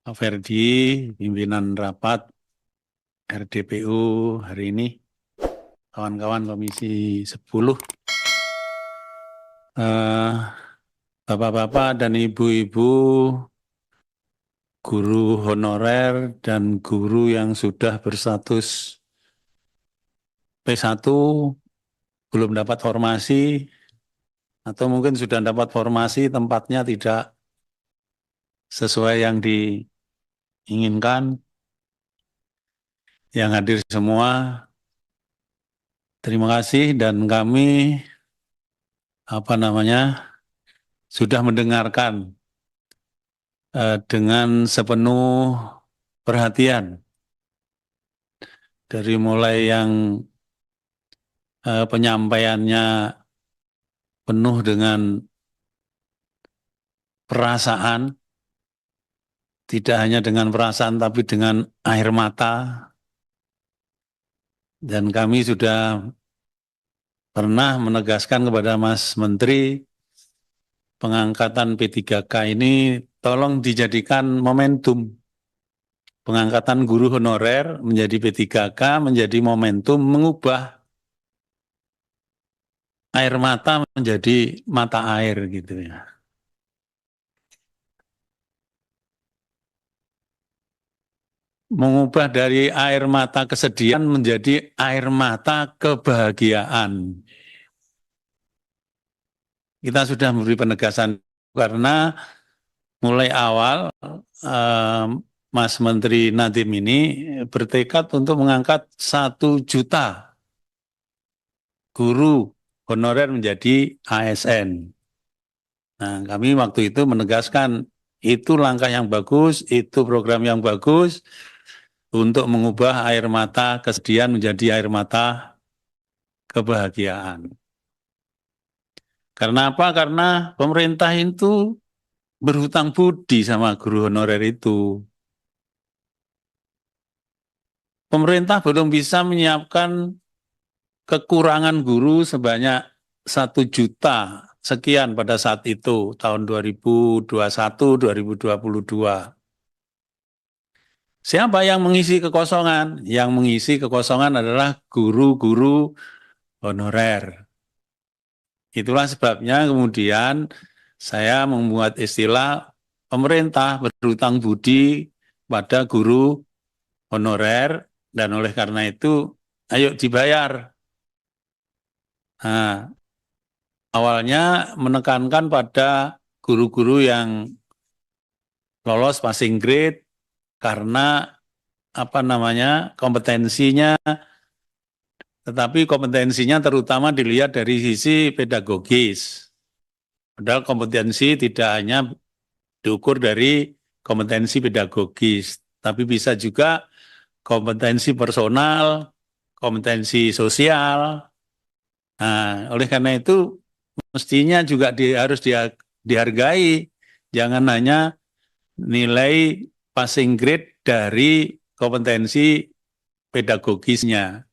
Pak Ferdi, pimpinan rapat RDPU hari ini, kawan-kawan Komisi 10, Bapak-bapak dan Ibu-Ibu, guru honorer dan guru yang sudah berstatus P1, belum dapat formasi, atau mungkin sudah dapat formasi, tempatnya tidak sesuai yang diinginkan, yang hadir semua, terima kasih dan kami sudah mendengarkan dengan sepenuh perhatian dari mulai yang penyampaiannya penuh dengan perasaan, tidak hanya dengan perasaan tapi dengan air mata. Dan kami sudah pernah menegaskan kepada Mas Menteri, pengangkatan P3K ini tolong dijadikan momentum. Pengangkatan guru honorer menjadi P3K menjadi momentum mengubah air mata menjadi mata air gitu ya. Mengubah dari air mata kesedihan menjadi air mata kebahagiaan. Kita sudah memberi penegasan karena mulai awal Mas Menteri Nadiem ini bertekad untuk mengangkat 1 juta guru honorer menjadi ASN. Nah, kami waktu itu menegaskan itu langkah yang bagus, itu program yang bagus untuk mengubah air mata kesedihan menjadi air mata kebahagiaan. Karena apa? Karena pemerintah itu berhutang budi sama guru honorer itu. Pemerintah belum bisa menyiapkan kekurangan guru sebanyak 1 juta sekian pada saat itu, tahun 2021-2022. Siapa yang mengisi kekosongan? Yang mengisi kekosongan adalah guru-guru honorer. Itulah sebabnya kemudian saya membuat istilah pemerintah berhutang budi pada guru honorer dan oleh karena itu ayo dibayar. Nah, awalnya menekankan pada guru-guru yang lolos passing grade karena kompetensinya, tetapi kompetensinya terutama dilihat dari sisi pedagogis. Padahal kompetensi tidak hanya diukur dari kompetensi pedagogis, tapi bisa juga kompetensi personal, kompetensi sosial. Nah, oleh karena itu mestinya juga harus dihargai, jangan hanya nilai passing grade dari kompetensi pedagogisnya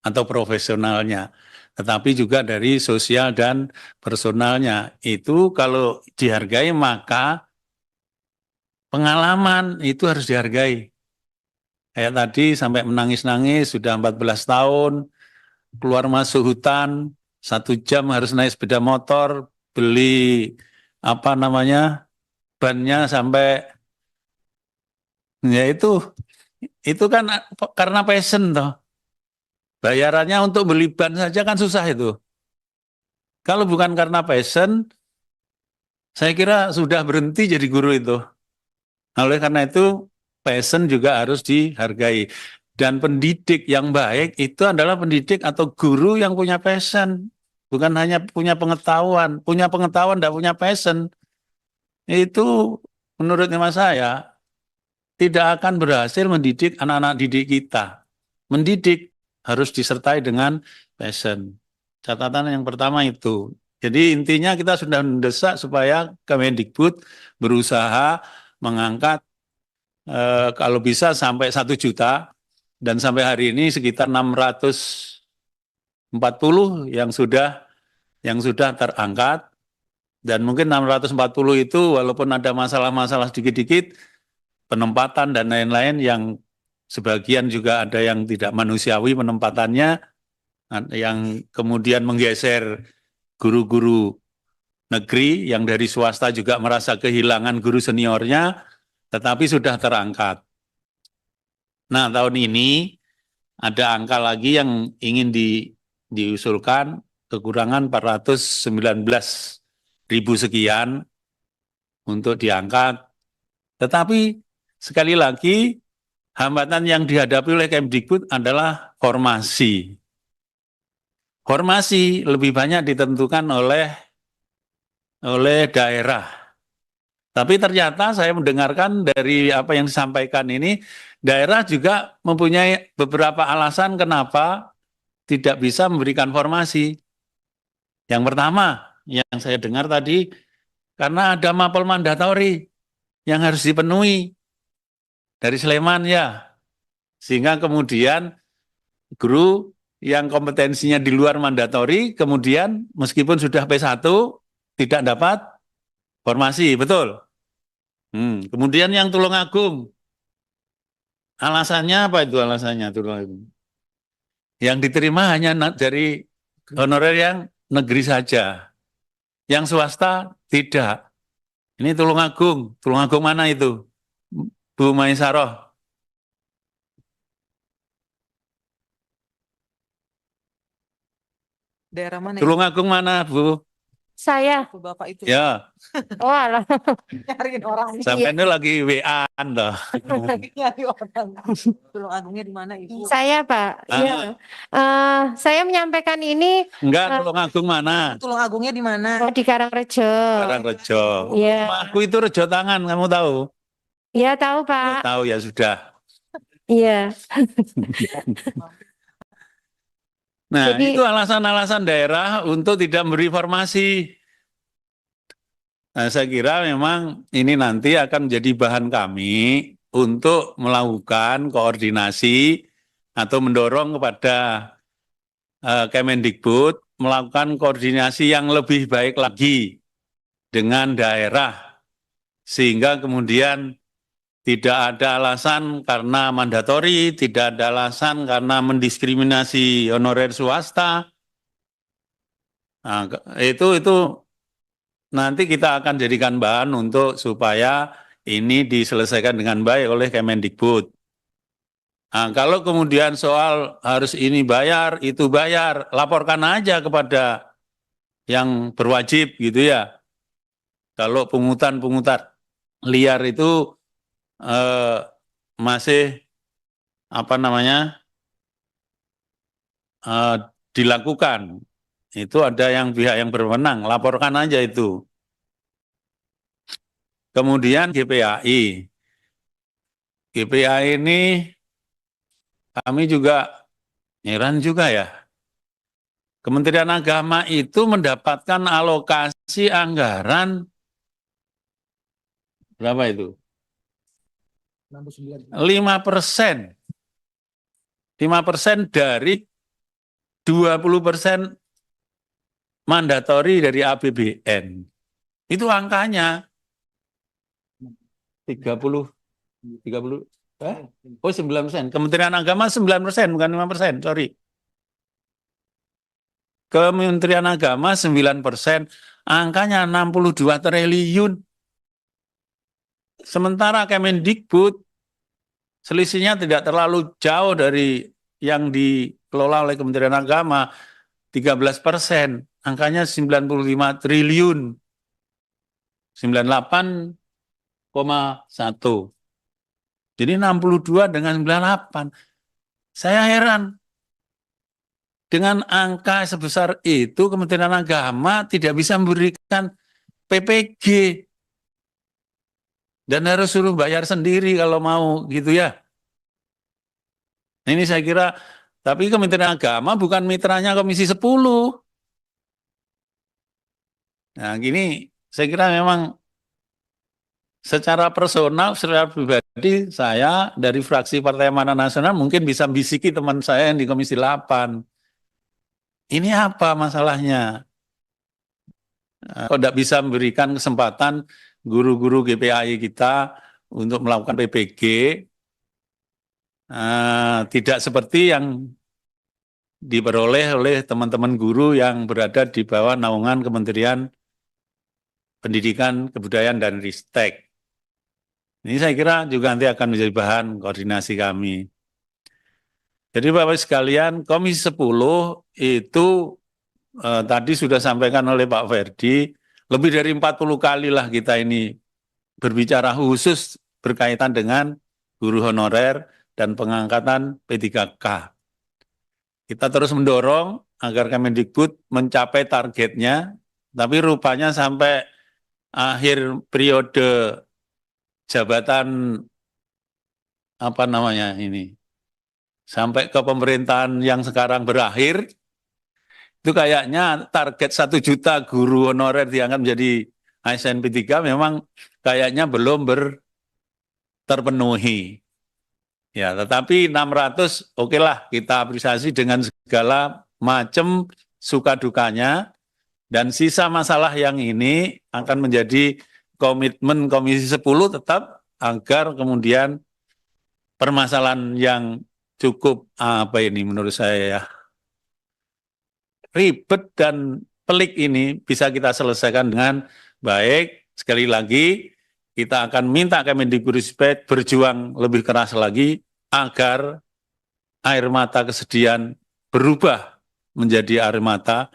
atau profesionalnya, tetapi juga dari sosial dan personalnya. Itu kalau dihargai maka pengalaman itu harus dihargai. Kayak tadi sampai menangis-nangis, sudah 14 tahun, keluar masuk hutan, 1 jam harus naik sepeda motor, beli bannya sampai, ya itu kan karena passion toh. Bayarannya untuk beli ban saja kan susah itu. Kalau bukan karena passion, saya kira sudah berhenti jadi guru itu. Nah, oleh karena itu, passion juga harus dihargai. Dan pendidik yang baik itu adalah pendidik atau guru yang punya passion. Bukan hanya punya pengetahuan. Punya pengetahuan, tidak punya passion. Itu menurut hemat saya, tidak akan berhasil mendidik anak-anak didik kita. Mendidik harus disertai dengan passion. Catatan yang pertama itu. Jadi intinya kita sudah mendesak supaya Kemendikbud berusaha mengangkat kalau bisa sampai 1 juta dan sampai hari ini sekitar 640 yang sudah terangkat dan mungkin 640 itu walaupun ada masalah-masalah sedikit-sedikit penempatan dan lain-lain yang sebagian juga ada yang tidak manusiawi penempatannya, yang kemudian menggeser guru-guru negeri yang dari swasta juga merasa kehilangan guru seniornya, tetapi sudah terangkat. Nah, tahun ini ada angka lagi yang ingin diusulkan, kekurangan 419.000 sekian untuk diangkat. Tetapi sekali lagi hambatan yang dihadapi oleh Kemdikbud adalah formasi. Formasi lebih banyak ditentukan oleh daerah. Tapi ternyata saya mendengarkan dari apa yang disampaikan ini, daerah juga mempunyai beberapa alasan kenapa tidak bisa memberikan formasi. Yang pertama, yang saya dengar tadi, karena ada mapel mandatori yang harus dipenuhi dari Sleman ya. Sehingga kemudian guru yang kompetensinya di luar mandatori, kemudian meskipun sudah P1, tidak dapat formasi, betul. Kemudian yang Tulungagung, alasannya apa itu alasannya Tulungagung? Yang diterima hanya dari honorer yang negeri saja. Yang swasta tidak. Ini Tulungagung. Tulungagung mana itu? Bu Maisaroh. Daerah mana ya? Tulungagung mana, Bu? Saya. Bapak itu Ya, Oh, alah. nyariin orang. sampai ini lagi WA-an toh. Nyari orang. Tulungagungnya di mana Ibu? Saya, Pak. Iya. Saya menyampaikan ini Enggak, Tulungagung mana? Tulungagungnya di mana? di Karangrejo. Karangrejo. Iya. Aku itu Rejo Tangan, kamu tahu? Iya, tahu, Oh, Pak. tahu ya sudah. Iya. Nah, Jadi- itu alasan-alasan daerah untuk tidak memberi formasi. Nah, saya kira memang ini nanti akan menjadi bahan kami untuk melakukan koordinasi atau mendorong kepada Kemendikbud melakukan koordinasi yang lebih baik lagi dengan daerah, sehingga kemudian tidak ada alasan karena mandatori, tidak ada alasan karena mendiskriminasi honorer swasta. Nah, itu nanti kita akan jadikan bahan untuk supaya ini diselesaikan dengan baik oleh Kemendikbud. Nah, kalau kemudian soal harus ini bayar, itu bayar, laporkan aja kepada yang berwajib gitu ya. Kalau pungutan-pungutan liar itu masih apa namanya dilakukan, itu ada yang pihak yang berwenang, laporkan aja itu. Kemudian GPAI, GPAI ini kami juga heran juga ya. Kementerian Agama itu mendapatkan alokasi anggaran berapa itu? 5%. 5% dari 20% mandatori dari APBN. Itu angkanya 30 9%. Kementerian Agama 9%, bukan 5%, sorry. Kementerian Agama 9%, angkanya 62 triliun. Sementara Kemendikbud selisihnya tidak terlalu jauh dari yang dikelola oleh Kementerian Agama, 13%, angkanya 95 triliun, 98,1. Jadi 62 dengan 98. Saya heran, dengan angka sebesar itu Kementerian Agama tidak bisa memberikan PPG. Dan harus suruh bayar sendiri kalau mau gitu ya. Ini saya kira, tapi Kementerian Agama bukan mitranya Komisi 10. Nah, gini saya kira memang secara personal, secara pribadi, saya dari fraksi Partai Amanat Nasional mungkin bisa bisiki teman saya yang di Komisi 8. Ini apa masalahnya? Kok tidak bisa memberikan kesempatan guru-guru GPAI kita untuk melakukan PPG tidak seperti yang diperoleh oleh teman-teman guru yang berada di bawah naungan Kementerian Pendidikan, Kebudayaan, dan Ristek. Ini saya kira juga nanti akan menjadi bahan koordinasi kami. Jadi Bapak sekalian, Komisi 10 itu tadi sudah sampaikan oleh Pak Ferdi, lebih dari 40 kali lah kita ini berbicara khusus berkaitan dengan guru honorer dan pengangkatan P3K. Kita terus mendorong agar Kemendikbud mencapai targetnya, tapi rupanya sampai akhir periode jabatan apa namanya ini, sampai ke pemerintahan yang sekarang berakhir, itu kayaknya target 1 juta guru honorer diangkat menjadi ASN P3 memang kayaknya belum terpenuhi. Ya, tetapi 600 oke lah kita apresiasi dengan segala macam suka dukanya, dan sisa masalah yang ini akan menjadi komitmen Komisi 10 tetap agar kemudian permasalahan yang cukup menurut saya ya, ribet dan pelik ini bisa kita selesaikan dengan baik. Sekali lagi kita akan minta Kemendikbudristek berjuang lebih keras lagi agar air mata kesedihan berubah menjadi air mata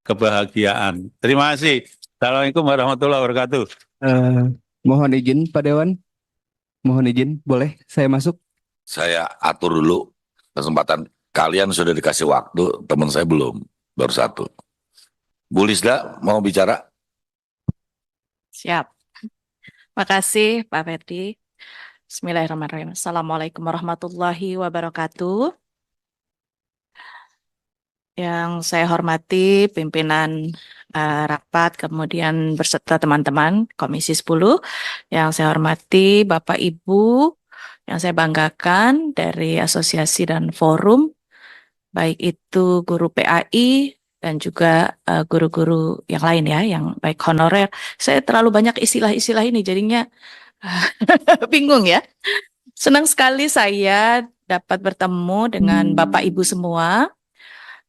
kebahagiaan. Terima kasih. Assalamualaikum warahmatullahi wabarakatuh. Mohon izin Pak Dewan, mohon izin, boleh saya masuk? Saya atur dulu kesempatan. Kalian sudah dikasih waktu, teman saya belum, baru 1. Bu Lisda mau bicara? Siap. Makasih Pak Ferdi. Bismillahirrahmanirrahim. Assalamualaikum warahmatullahi wabarakatuh. Yang saya hormati pimpinan rapat, kemudian berserta teman-teman Komisi 10. Yang saya hormati Bapak Ibu, yang saya banggakan dari asosiasi dan forum, baik itu guru PAI dan juga guru-guru yang lain ya, yang baik honorer. Saya terlalu banyak istilah-istilah ini, jadinya bingung ya. Senang sekali saya dapat bertemu dengan Bapak Ibu semua,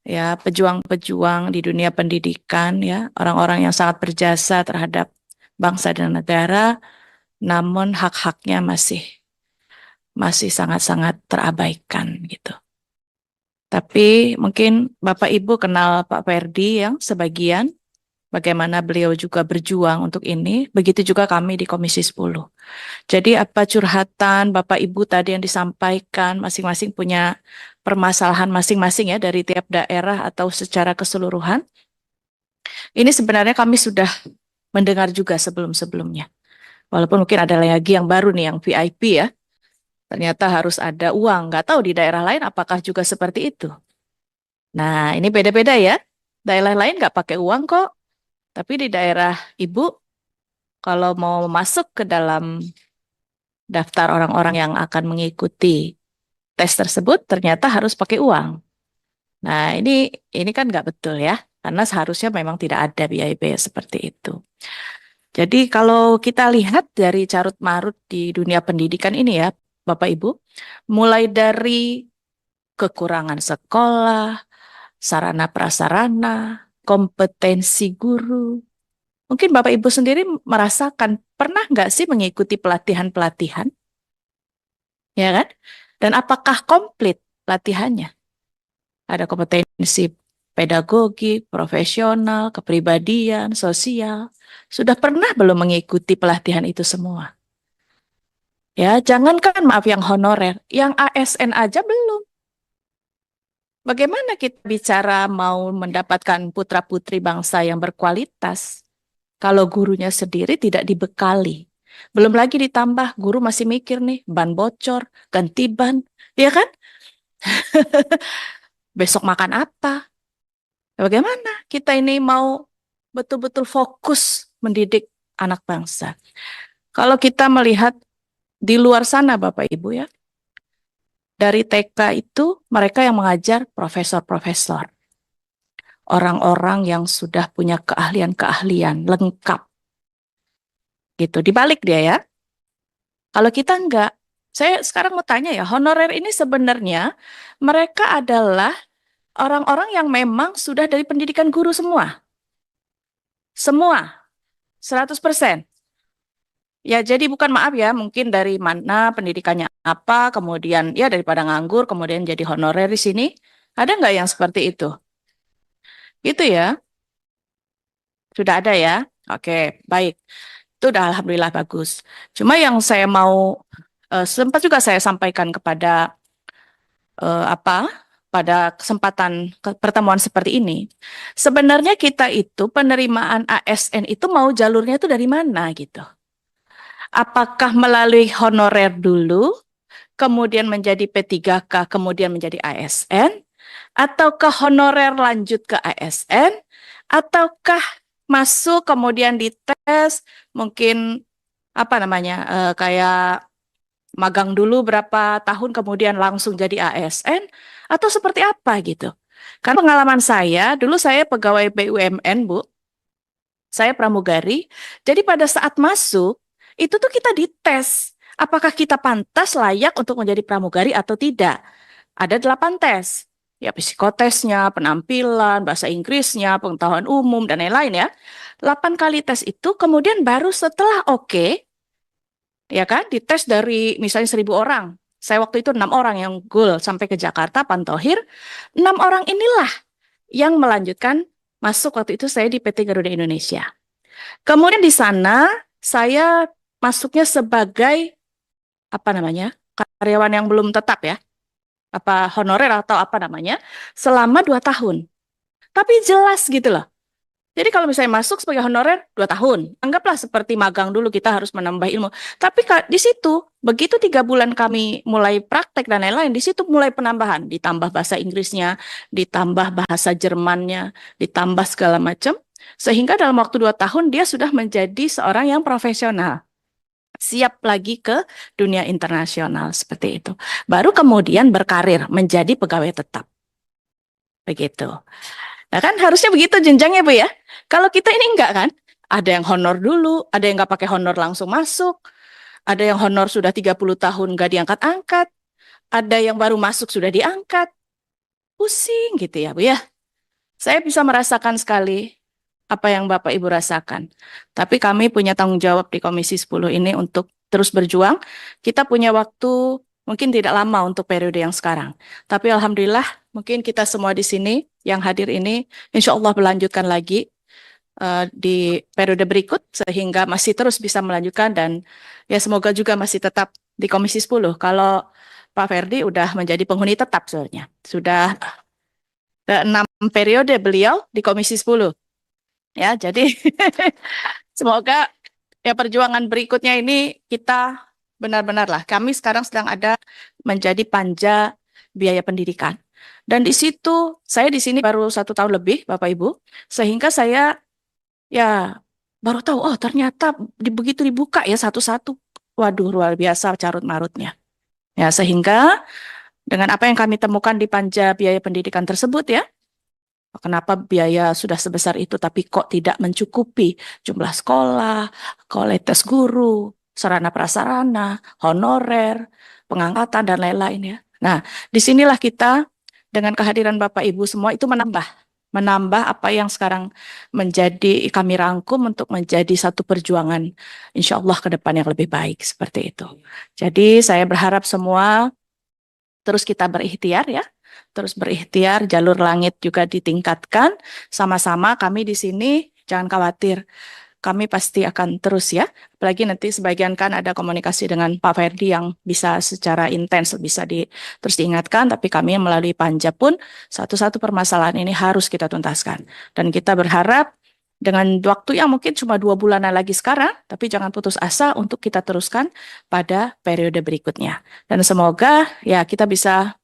ya, pejuang-pejuang di dunia pendidikan, ya, orang-orang yang sangat berjasa terhadap bangsa dan negara, namun hak-haknya masih sangat-sangat terabaikan gitu. Tapi mungkin Bapak Ibu kenal Pak Ferdi yang sebagian, bagaimana beliau juga berjuang untuk ini, begitu juga kami di Komisi 10. Jadi apa curhatan Bapak Ibu tadi yang disampaikan, masing-masing punya permasalahan masing-masing ya dari tiap daerah atau secara keseluruhan. Ini sebenarnya kami sudah mendengar juga sebelum-sebelumnya. Walaupun mungkin ada lagi yang baru nih, yang VIP ya. Ternyata harus ada uang. Nggak tahu di daerah lain apakah juga seperti itu. Nah, ini beda-beda ya. Daerah lain nggak pakai uang kok. Tapi di daerah Ibu, kalau mau masuk ke dalam daftar orang-orang yang akan mengikuti tes tersebut, ternyata harus pakai uang. Nah, ini kan nggak betul ya. Karena seharusnya memang tidak ada biaya-biaya seperti itu. Jadi kalau kita lihat dari carut marut di dunia pendidikan ini ya, Bapak Ibu, mulai dari kekurangan sekolah, sarana prasarana, kompetensi guru. Mungkin Bapak Ibu sendiri merasakan, pernah nggak sih mengikuti pelatihan-pelatihan? Ya kan? Dan apakah komplit pelatihannya? Ada kompetensi pedagogi, profesional, kepribadian, sosial. Sudah pernah belum mengikuti pelatihan itu semua? Ya, jangankan maaf yang honorer, yang ASN aja belum. Bagaimana kita bicara mau mendapatkan putra-putri bangsa yang berkualitas kalau gurunya sendiri tidak dibekali? Belum lagi ditambah guru masih mikir nih, ban bocor, ganti ban, ya kan? Besok makan apa? Bagaimana kita ini mau betul-betul fokus mendidik anak bangsa? Kalau kita melihat di luar sana Bapak Ibu ya, dari TK itu mereka yang mengajar profesor-profesor. Orang-orang yang sudah punya keahlian-keahlian lengkap. Gitu, dibalik dia ya. Kalau kita enggak. Saya sekarang mau tanya ya, honorer ini sebenarnya mereka adalah orang-orang yang memang sudah dari pendidikan guru semua. Semua, 100%. Ya, jadi bukan maaf ya, mungkin dari mana pendidikannya apa, kemudian ya daripada nganggur, kemudian jadi honorer di sini. Ada nggak yang seperti itu? Itu ya, sudah ada ya. Oke, baik. Itu udah alhamdulillah bagus. Cuma yang saya mau, sempat juga saya sampaikan kepada apa pada kesempatan pertemuan seperti ini, sebenarnya kita itu penerimaan ASN itu mau jalurnya itu dari mana gitu. Apakah melalui honorer dulu, kemudian menjadi P3K, kemudian menjadi ASN, ataukah honorer lanjut ke ASN, ataukah masuk kemudian dites, mungkin apa namanya, kayak magang dulu berapa tahun kemudian langsung jadi ASN, atau seperti apa gitu. Karena pengalaman saya, dulu saya pegawai BUMN, Bu, saya pramugari, jadi pada saat masuk, itu tuh kita dites, apakah kita pantas layak untuk menjadi pramugari atau tidak. Ada 8 tes, ya psikotesnya, penampilan, bahasa Inggrisnya, pengetahuan umum, dan lain-lain ya. 8 kali tes itu, kemudian baru setelah oke, ya kan, dites dari misalnya 1.000 orang. Saya waktu itu 6 orang yang goal sampai ke Jakarta, Pantohir. 6 orang inilah yang melanjutkan masuk waktu itu saya di PT Garuda Indonesia. Kemudian di sana saya masuknya sebagai apa namanya, karyawan yang belum tetap ya, apa honorer atau apa namanya, selama 2 tahun. Tapi jelas gitu loh. Jadi kalau misalnya masuk sebagai honorer 2 tahun, anggaplah seperti magang dulu kita harus menambah ilmu. Tapi di situ, begitu 3 bulan kami mulai praktek dan lain-lain, di situ mulai penambahan, ditambah bahasa Inggrisnya, ditambah bahasa Jermannya, ditambah segala macam. Sehingga dalam waktu 2 tahun dia sudah menjadi seorang yang profesional. Siap lagi ke dunia internasional seperti itu. Baru kemudian berkarir menjadi pegawai tetap. Begitu. Nah kan harusnya begitu jenjangnya Bu ya. Kalau kita ini enggak kan, ada yang honor dulu, ada yang enggak pakai honor langsung masuk, ada yang honor sudah 30 tahun enggak diangkat-angkat, ada yang baru masuk sudah diangkat. Pusing gitu ya Bu ya. Saya bisa merasakan sekali apa yang Bapak Ibu rasakan. Tapi kami punya tanggung jawab di Komisi 10 ini untuk terus berjuang. Kita punya waktu mungkin tidak lama untuk periode yang sekarang. Tapi alhamdulillah mungkin kita semua di sini yang hadir ini insya Allah melanjutkan lagi di periode berikut sehingga masih terus bisa melanjutkan dan ya semoga juga masih tetap di Komisi 10. Kalau Pak Ferdi udah menjadi penghuni tetap sebenarnya. Sudah 6 periode beliau di Komisi 10. Ya, jadi semoga ya perjuangan berikutnya ini kita benar-benar lah. Kami sekarang sedang ada menjadi panja biaya pendidikan. Dan di situ, saya di sini baru 1 tahun lebih, Bapak Ibu. Sehingga saya ya baru tahu, oh ternyata begitu dibuka ya satu-satu. Waduh, luar biasa carut-marutnya. Ya, sehingga dengan apa yang kami temukan di panja biaya pendidikan tersebut ya, kenapa biaya sudah sebesar itu tapi kok tidak mencukupi jumlah sekolah, kualitas guru, sarana prasarana, honorer, pengangkatan dan lain-lain ya. Nah, disinilah kita dengan kehadiran Bapak Ibu semua itu menambah apa yang sekarang menjadi kami rangkum untuk menjadi satu perjuangan insya Allah ke depan yang lebih baik seperti itu. Jadi saya berharap semua terus kita berikhtiar ya. Terus berikhtiar, jalur langit juga ditingkatkan. Sama-sama kami di sini, jangan khawatir. Kami pasti akan terus ya. Apalagi nanti sebagian kan ada komunikasi dengan Pak Ferdi yang bisa secara intens, bisa terus diingatkan. Tapi kami melalui panja pun, satu-satu permasalahan ini harus kita tuntaskan. Dan kita berharap dengan waktu yang mungkin cuma 2 bulanan lagi sekarang, tapi jangan putus asa untuk kita teruskan pada periode berikutnya. Dan semoga ya kita bisa,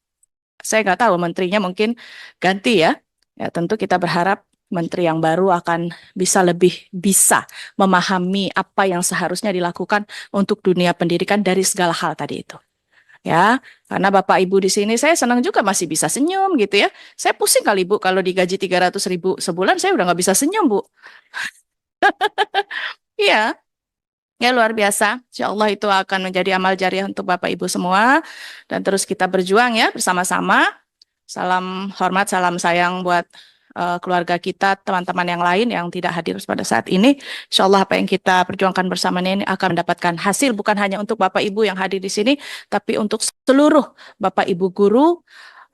saya nggak tahu menterinya mungkin ganti ya. Ya tentu kita berharap menteri yang baru akan lebih bisa memahami apa yang seharusnya dilakukan untuk dunia pendidikan dari segala hal tadi itu. Ya, karena Bapak Ibu di sini saya senang juga masih bisa senyum gitu ya. Saya pusing kali Bu kalau digaji 300.000 sebulan saya udah nggak bisa senyum Bu. Iya, Ya, luar biasa. Insya Allah itu akan menjadi amal jariah untuk Bapak Ibu semua. Dan terus kita berjuang ya bersama-sama. Salam hormat, salam sayang buat keluarga kita, teman-teman yang lain yang tidak hadir pada saat ini. Insya Allah apa yang kita perjuangkan bersama ini akan mendapatkan hasil bukan hanya untuk Bapak Ibu yang hadir di sini, tapi untuk seluruh Bapak Ibu guru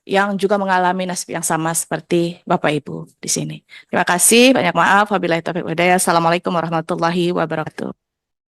yang juga mengalami nasib yang sama seperti Bapak Ibu di sini. Terima kasih, banyak maaf. Wabillahi taufiq wal hidayah. Assalamualaikum warahmatullahi wabarakatuh.